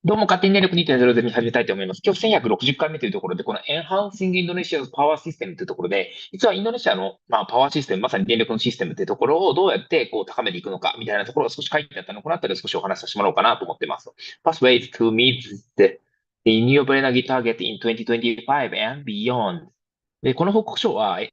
どうも、勝手に電力2.0で見始めたいと思います。今日1160回目というところで、この Enhancing Indonesia's Power System というところで、実はインドネシアの、パワーシステム、まさに電力のシステムというところをどうやって高めていくのか、みたいなところが少し書いてあったのこのあたり少しお話しさせてもらおうかなと思っています。Pathways to meet the renewable energy target in 2025 and beyond。で、この報告書は、イ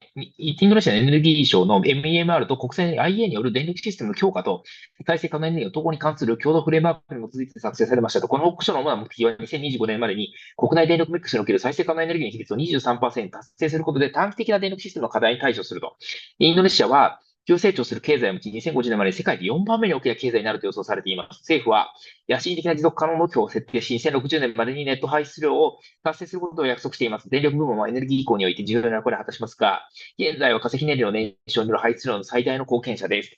ンドネシアのエネルギー省の MEMR と国際 IA による電力システムの強化と再生可能エネルギーの統合に関する共同フレームワークに基づいて作成されましたと。この報告書の主な目的は2025年までに国内電力ミックスにおける再生可能エネルギーの比率を23%達成することで短期的な電力システムの課題に対処すると。インドネシアは急成長する経済を持ち、2050年までに世界で4番目に大きな経済になると予想されています。政府は野心的な持続可能目標を設定し、2060年までにネット排出量を達成することを約束しています。電力部門はエネルギー移行において重要な役割を果たしますが、現在は化石燃料燃焼による排出量の最大の貢献者です。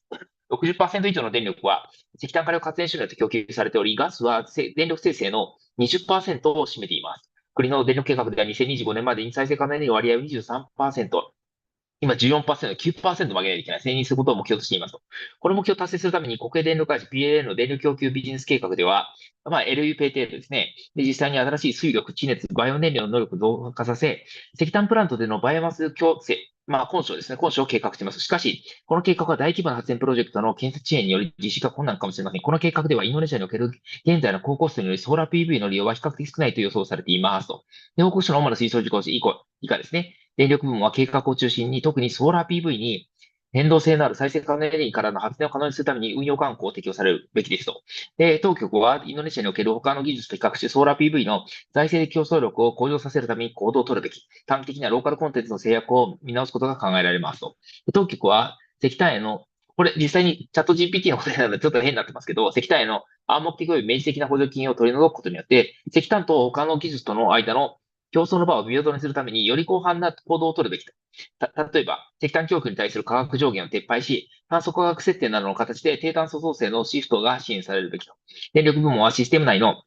60%以上の電力は石炭火力発電所によって供給されており、ガスは電力生成の20%を占めています。国の電力計画では2025年までに再生可能エネルギーの割合を23%、今14%、9%上げないといけない。にすることを目標としていますと。この目標を達成するために国営電力会社 PLN の電力供給ビジネス計画では、LUPT ですね。で、実際に新しい水力、地熱、バイオ燃料の能力を増加させ、石炭プラントでのバイオマス共生、混焼ですね。混焼を計画しています。しかし、この計画は大規模な発電プロジェクトの建設遅延により実施が困難かもしれません。この計画ではインドネシアにおける現在の高コストによりソーラー PV の利用は比較的少ないと予想されていますと。で、報告書の主な推奨事項以下ですね。電力部門は計画を中心に、特にソーラー PV に変動性のある再生可能エネルギーからの発電を可能にするために運用慣行を適用されるべきですと。で、当局はインドネシアにおける他の技術と比較して、ソーラー PV の財政的競争力を向上させるために行動を取るべき、短期的なローカルコンテンツの制約を見直すことが考えられますと。当局は石炭への、これ実際にチャット GPT の答えなのでちょっと変になってますけど、石炭への暗黙的及び明示的な補助金を取り除くことによって、石炭と他の技術との間の競争の場を平等にするために、より広範な行動を取るべきと。例えば、石炭供給に対する価格上限を撤廃し、炭素価格設定などの形で低炭素造成のシフトが支援されるべきと。電力部門はシステム内の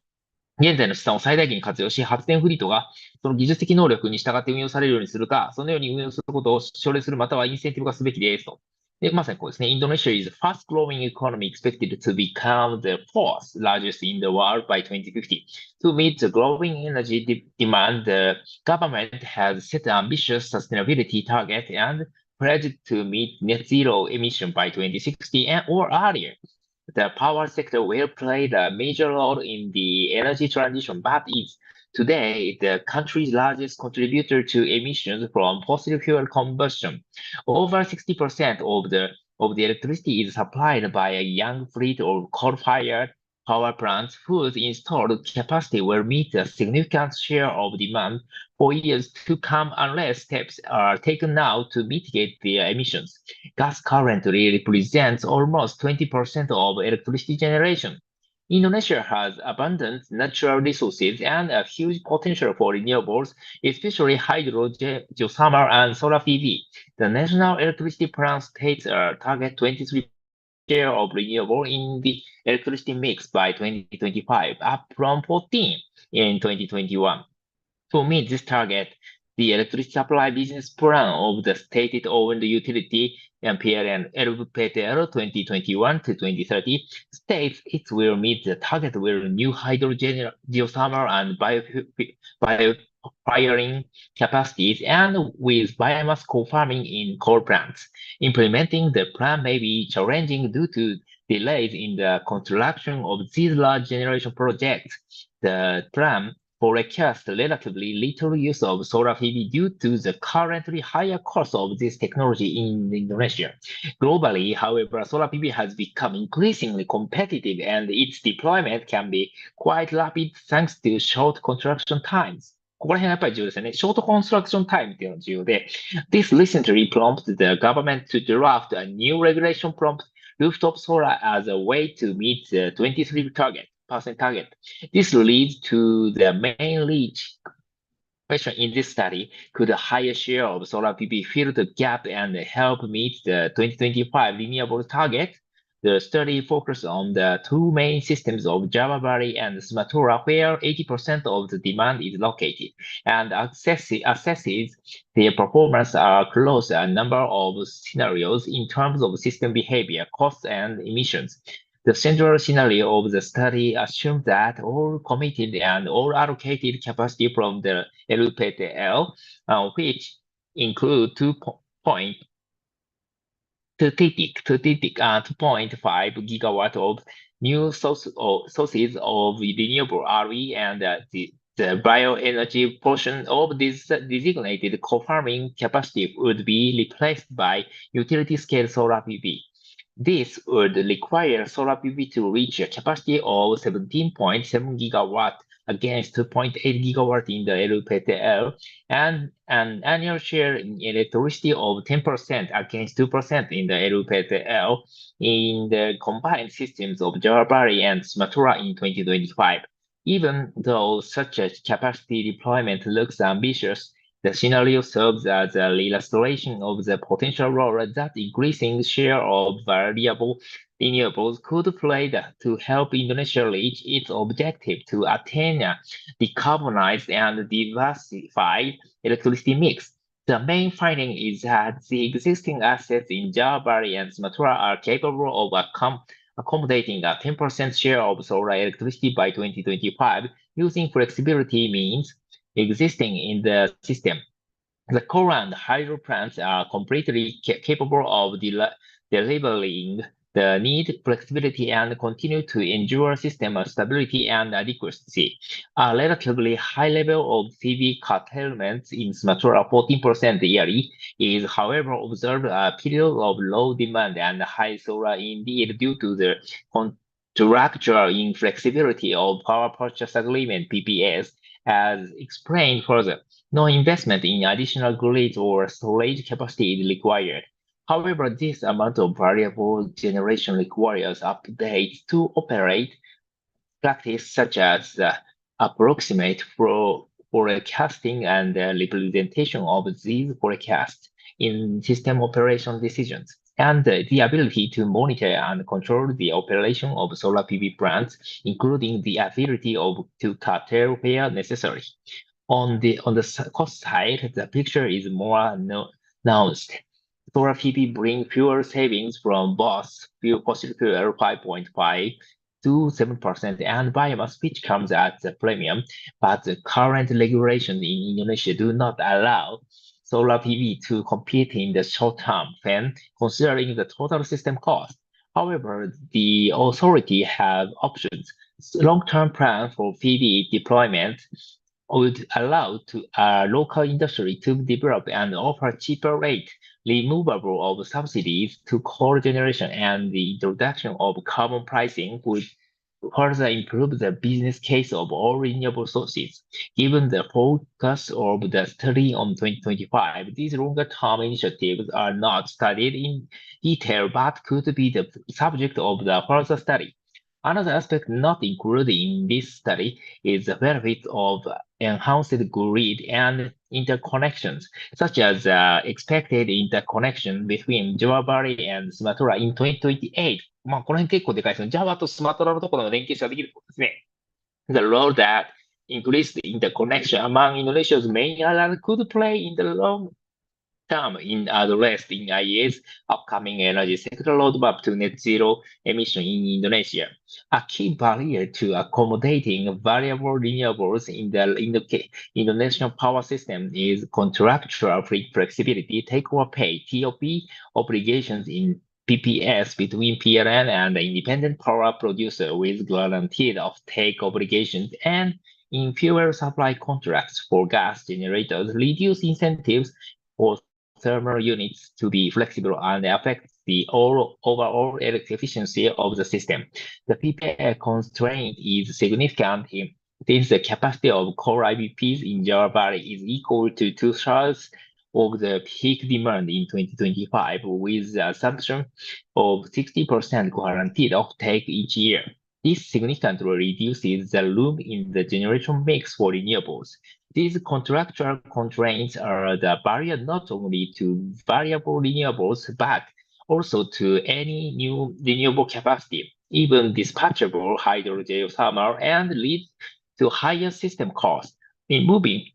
現在の資産を最大限に活用し、発電フリートがその技術的能力に従って運用されるようにするか、そのように運用することを奨励するまたはインセンティブ化すべきですと。で、まさにこうですね。Indonesia is a fast-growing economy expected to become the fourth largest in the world by 2050. To meet the growing energy demand, the government has set an ambitious sustainability target and pledged to meet net zero emission by 2060 or earlier. The power sector will play a major role in the energy transition, but is today the country's largest contributor to emissions from fossil fuel combustion. Over 60% of the electricity is supplied by a young fleet of coal-fired power plants whose installed capacity will meet a significant share of demand for years to come unless steps are taken now to mitigate their emissions. Gas currently represents almost 20% of electricity generation. Indonesia has abundant natural resources and a huge potential for renewables, especially hydro, geothermal, and solar PV. The National Electricity Plan states a target 23 share of renewable in the electricity mix by 2025, up from 14 in 2021. To meet this target, the electricity supply business plan of the state-owned utility MPLN LPTL 2021 to 2030 states it will meet the target with new hydrogen, geothermal, and bio-firing capacities and with biomass co-farming in coal plants. Implementing the plan may be challenging due to delays in the construction of these large generation projects. The plan forecast relatively little use of solar PV due to the currently higher cost of this technology in Indonesia. Globally, however, solar PV has become increasingly competitive and its deployment can be quite rapid thanks to short construction times. ここら辺はやっぱり重要ですよね。ショートコンストラクションタイムっていうのが重要で、This recently prompted the government to draft a new regulation prompt rooftop solar as a way to meet the 23% target. This leads to the main reach question in this study. Could a higher share of solar PV fill the gap and help meet the 2025 renewable target? The study focused on the two main systems of Java Valley and Sumatra, where 80% of the demand is located, and assesses their performance across a number of scenarios in terms of system behavior, costs, and emissions. The central scenario of the study assumed that all committed and all allocated capacity from the LPTL, which include 2.5 gigawatt of new sources of renewable RE and the bioenergy portion of this designated co-farming capacity would be replaced by utility-scale solar PV. This would require solar PV to reach a capacity of 17.7 gigawatt against 2.8 gigawatt in the LPTL and an annual share in electricity of 10% against 2% in the LPTL in the combined systems of Java Bali and Sumatra in 2025. Even though such a capacity deployment looks ambitious, the scenario serves as an illustration of the potential role that increasing share of variable renewables could play to help Indonesia reach its objective to attain a decarbonized and diversified electricity mix. The main finding is that the existing assets in Java, Bali, and Sumatra are capable of accommodating a 10% share of solar electricity by 2025 using flexibility means existing in the system. The coal and hydro plants are completely capable of delivering the need, flexibility, and continue to ensure system stability and adequacy. A relatively high level of PV curtailment in Sumatra, 14% yearly, is however observed a period of low demand and high solar indeed due to the contractual inflexibility of power purchase agreement (PPAs), as explained further. No investment in additional grid or storage capacity is required. However, this amount of variable generation requires updates to operate practice such as approximate forecasting and representation of these forecasts in system operation decisions, and the ability to monitor and control the operation of solar PV plants, including the ability to curtail where necessary. On the cost side, the picture is more nuanced. Solar PV bring fuel savings from both fossil fuel 5.5 to 7% and biomass, which comes at a premium, but the current regulations in Indonesia do not allow solar PV to compete in the short term when considering the total system cost. However, the authority have options. Long-term plan for PV deployment would allow local industry to develop and offer cheaper rate removal of subsidies to coal generation, and the introduction of carbon pricing would further improve the business case of all renewable sources. Given the focus of the study on 2025, these longer-term initiatives are not studied in detail but could be the subject of the further study. Another aspect not included in this study is the benefit of enhanced grid and interconnections, such as expected interconnection between Java Valley and Sumatra in 2028. まあ、この辺結構でかいですね。Java とスマトラのところの連携ができることですね。The role that increased interconnection among Indonesia's main islands could play in the long term in addressing IEA's upcoming energy sector roadmap to net zero emission in Indonesia. A key barrier to accommodating variable renewables in the Indonesian power system is contractual flexibility, take-or-pay (TOP) obligations in PPS between PLN and the independent power producer with guaranteed offtake obligations, and in fuel supply contracts for gas generators reduce incentives for thermal units to be flexible and affect the overall efficiency of the system. The PPA constraint is significant since the capacity of core IBPs in Java Valley is equal to two-thirds of the peak demand in 2025, with the assumption of 60% guaranteed offtake each year. This significantly reduces the room in the generation mix for renewables. These contractual constraints are the barrier not only to variable renewables, but also to any new renewable capacity, even dispatchable hydrogeothermal, and lead to higher system costs. In moving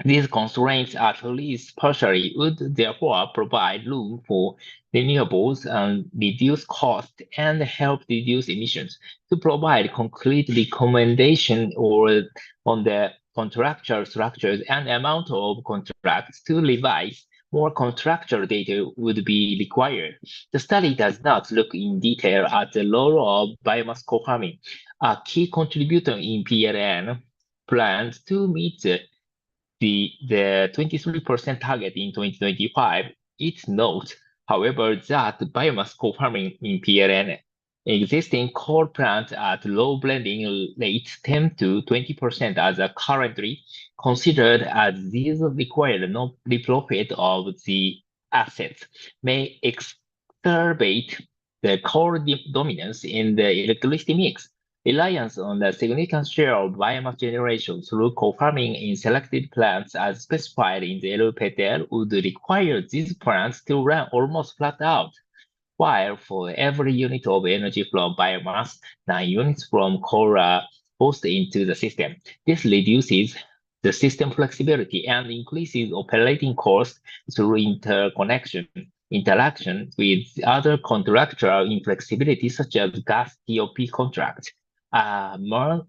These constraints, at least partially, would therefore provide room for renewables and reduce cost and help reduce emissions. To provide concrete recommendation or on the contractual structures and amount of contracts to revise, more contractual data would be required. The study does not look in detail at the role of biomass co-farming, a key contributor in PLN plans to meet the 23% target in 2025. It notes, however, that biomass co-farming in PLN existing coal plants at low blending rates 10 to 20% as currently considered, as these require no reprofit of the assets may exacerbate the coal dominance in the electricity mix. Reliance on the significant share of biomass generation through co-farming in selected plants as specified in the LPTL would require these plants to run almost flat out, while for every unit of energy from biomass, 9 units from coal are forced into the system. This reduces the system flexibility and increases operating costs through interaction with other contractual inflexibility such as gas TOP contracts. A more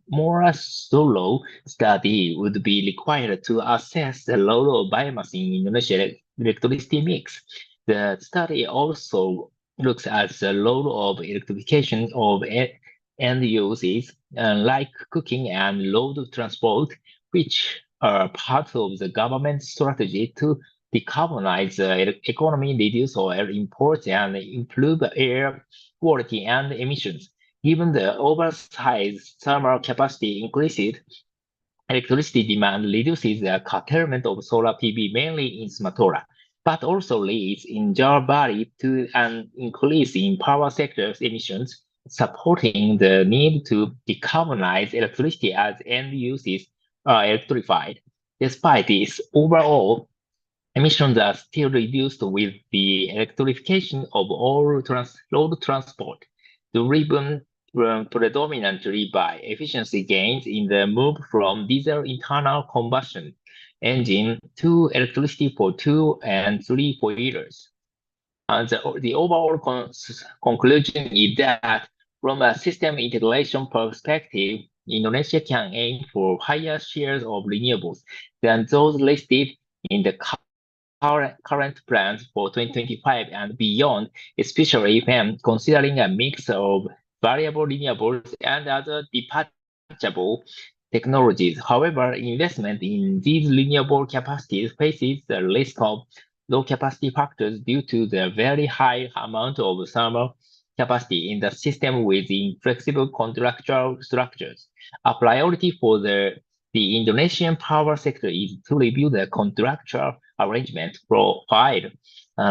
thorough study would be required to assess the role of biomass in Indonesia's electricity mix. The study also looks at the role of electrification of end uses like cooking and road transport, which are part of the government's strategy to decarbonize the economy, reduce oil imports, and improve air quality and emissions. Given the oversized thermal capacity increases, electricity demand reduces the curtailment of solar PV mainly in Sumatra, but also leads in Jawa Bali to an increase in power sector's emissions, supporting the need to decarbonize electricity as end uses are electrified. Despite this, overall emissions are still reduced with the electrification of all road transport, driven predominantly by efficiency gains in the move from diesel internal combustion engine to electricity for two and three-wheelers. The overall conclusion is that from a system integration perspective, Indonesia can aim for higher shares of renewables than those listed in the current plans for 2025 and beyond, especially when considering a mix of variable renewables and other dispatchable technologies. However, investment in these renewable capacities faces the risk of low capacity factors due to the very high amount of thermal capacity in the system with inflexible contractual structures. A priority for the Indonesian power sector is to review the contractual arrangement profile,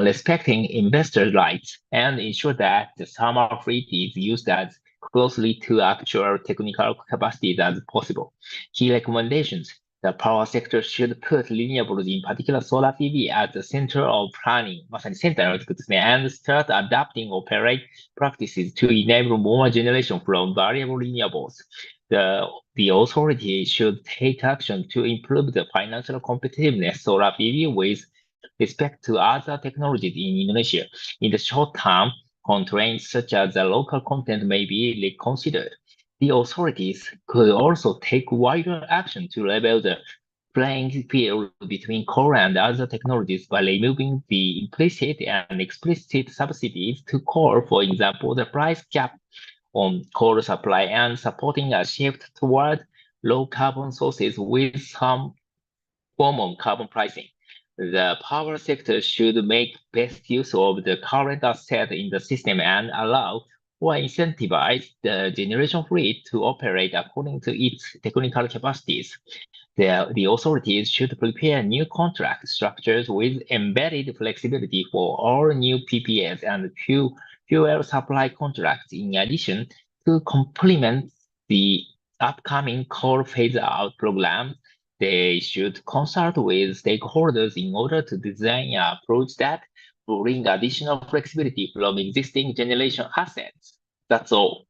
respecting investor rights, and ensure that the thermal fleet is used as closely to actual technical capacities as possible. Key recommendations. The power sector should put renewables, in particular solar PV, at the center of planning, まさにセンターに置いていくですね, and start adapting operate practices to enable more generation from variable renewables. The authority should take action to improve the financial competitiveness of solar PV with respect to other technologies in Indonesia. In the short term, constraints such as the local content may be reconsidered. The authorities could also take wider action to level the playing field between coal and other technologies by removing the implicit and explicit subsidies to coal, for example, the price cap on coal supply and supporting a shift toward low carbon sources with some form of carbon pricing. The power sector should make best use of the current asset in the system and allow or incentivize the generation fleet to operate according to its technical capacities. The authorities should prepare new contract structures with embedded flexibility for all new PPAs and fuel supply contracts. In addition, to complement the upcoming coal phase-out program, they should consult with stakeholders in order to design an approach that bring additional flexibility from existing generation assets. That's all.